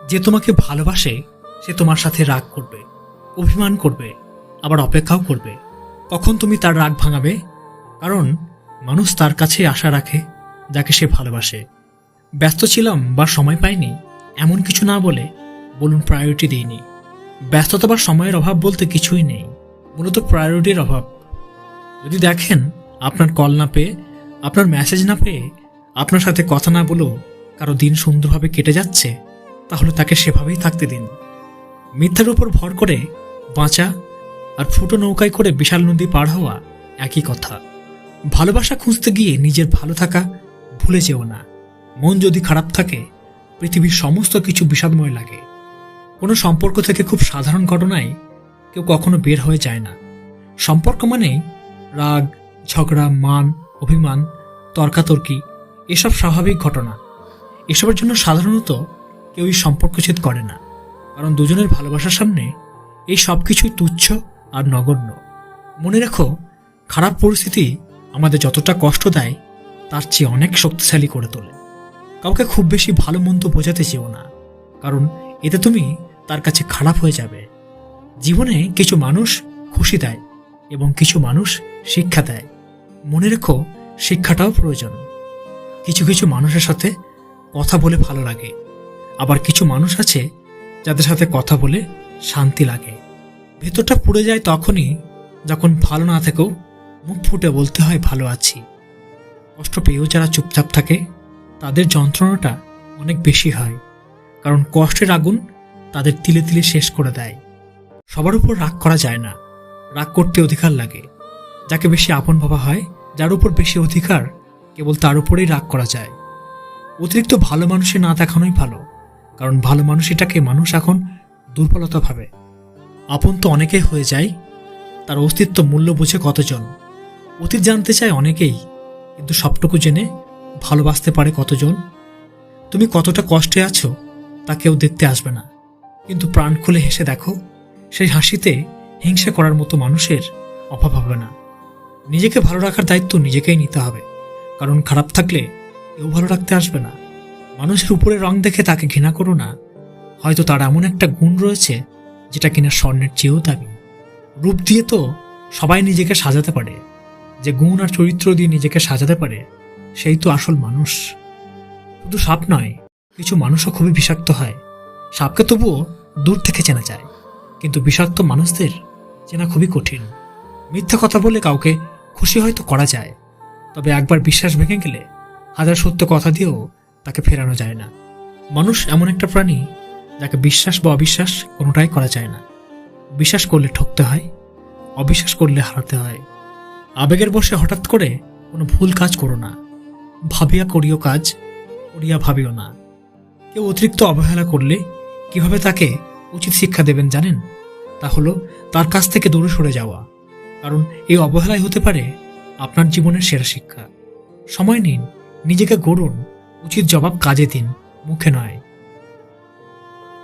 যে তোমাকে ভালোবাসে সে তোমার সাথে রাগ করবে, অভিমান করবে, আবার অপেক্ষাও করবে কখন তুমি তার রাগ ভাঙাবে। কারণ মানুষ তার কাছে আশা রাখে যাকে সে ভালোবাসে। ব্যস্ত ছিলাম বা সময় পাইনি এমন কিছু না বলে বলুন প্রায়োরিটি দিইনি। ব্যস্ততা বা সময়ের অভাব বলতে কিছুই নেই, মূলত প্রায়োরিটির অভাব। যদি দেখেন আপনার কল না পেয়ে, আপনার মেসেজ না পেয়ে, আপনার সাথে কথা না বলেও কারো দিন সুন্দরভাবে কেটে যাচ্ছে, তাহলে তাকে সেভাবেই থাকতে দিন। মিথ্যার উপর ভর করে বাঁচা আর ছোট নৌকায় করে বিশাল নদী পার হওয়া একই কথা। ভালোবাসা খুঁজতে গিয়ে নিজের ভালো থাকা ভুলে যেও না। মন যদি খারাপ থাকে পৃথিবীর সমস্ত কিছু বিষাদময় লাগে। কোনো সম্পর্ক থেকে খুব সাধারণ ঘটনায় কেউ কখনো বের হয়ে যায় না। সম্পর্ক মানেই রাগ, ঝগড়া, মান, অভিমান, তর্কাতর্কি, এসব স্বাভাবিক ঘটনা। এসবের জন্য সাধারণত কেউই সম্পর্কচ্ছেদ করে না, কারণ দুজনের ভালোবাসার সামনে এই সব কিছুই তুচ্ছ আর নগণ্য। মনে রেখো, খারাপ পরিস্থিতি আমাদের যতটা কষ্ট দেয় তার চেয়ে অনেক শক্তিশালী করে তোলে। কাউকে খুব বেশি ভালো মন্দ বোঝাতে চেও না, কারণ এতে তুমি তার কাছে খারাপ হয়ে যাবে। জীবনে কিছু মানুষ খুশি দেয় এবং কিছু মানুষ শিক্ষা দেয়। মনে রেখো, শিক্ষাটাও প্রয়োজন। কিছু কিছু মানুষের সাথে কথা বলে ভালো লাগে, আবার কিছু মানুষ আছে যাদের সাথে কথা বলে শান্তি লাগে। ভেতরটা পুড়ে যায় তখনই যখন ভালো না থেকেও মুখ ফুটে বলতে হয় ভালো আছি। কষ্ট পেয়েও যারা চুপচাপ থাকে তাদের যন্ত্রণাটা অনেক বেশি হয়, কারণ কষ্টের আগুন তাদের তিলে তিলে শেষ করে দেয়। সবার উপর রাগ করা যায় না, রাগ করতে অধিকার লাগে। যাকে বেশি আপন ভাবা হয়, যার উপর বেশি অধিকার, কেবল তার উপরেই রাগ করা যায়। অতিরিক্ত ভালো মানুষে না দেখানোই ভালো, কারণ ভালো মানুষ এটাকে মানুষ এখন দুর্বলতা ভাবে। আপন তো অনেকেই হয়ে যায়, তার অস্তিত্ব মূল্য বুঝে কতজন। অতীত জানতে চায় অনেকেই, কিন্তু সবটুকু জেনে ভালোবাসতে পারে কতজন। তুমি কতটা কষ্টে আছো তা কেউ দেখতে আসবে না, কিন্তু প্রাণ খুলে হেসে দেখো, সেই হাসিতে হিংসা করার মতো মানুষের অভাব হবে না। নিজেকে ভালো রাখার দায়িত্ব নিজেকেই নিতে হবে, কারণ খারাপ থাকলে কেউ ভালো রাখতে আসবে না। মানুষের উপরে রং দেখে তাকে ঘৃণা করো না, হয়তো তার এমন একটা গুণ রয়েছে যেটা কিনা স্বর্ণের চেয়েও দামি। রূপ দিয়ে তো সবাই নিজেকে সাজাতে পারে, যে গুণ আর চরিত্র দিয়ে নিজেকে সাজাতে পারে সেই তো আসল মানুষ। শুধু সাপ নয়, কিছু মানুষও খুবই বিষাক্ত হয়। সাপকে তবুও দূর থেকে চেনা যায়, কিন্তু বিষাক্ত মানুষদের চেনা খুবই কঠিন। মিথ্যা কথা বলে কাউকে খুশি হয়তো করা যায়, তবে একবার বিশ্বাস ভেঙে গেলে হাজার সত্য কথা দিয়েও তাকে ফেরানো যায় না। মানুষ এমন একটা প্রাণী যাকে বিশ্বাস বা অবিশ্বাস কোনোটাই করা যায় না। বিশ্বাস করলে ঠকতে হয়, অবিশ্বাস করলে হারাতে হয়। আবেগের বশে হঠাৎ করে কোনো ভুল কাজ করো না। ভাবিয়া করিও কাজ, করিয়া ভাবিও না। কেউ অতিরিক্ত অবহেলা করলে কিভাবে তাকে উচিত শিক্ষা দেবেন জানেন? তা হলো তার কাছ থেকে দূরে সরে যাওয়া, কারণ এই অবহেলাই হতে পারে আপনার জীবনের সেরা শিক্ষা। সময় নিন, নিজেকে গড়ুন, উচিত জবাব কাজে দিন, মুখে নয়।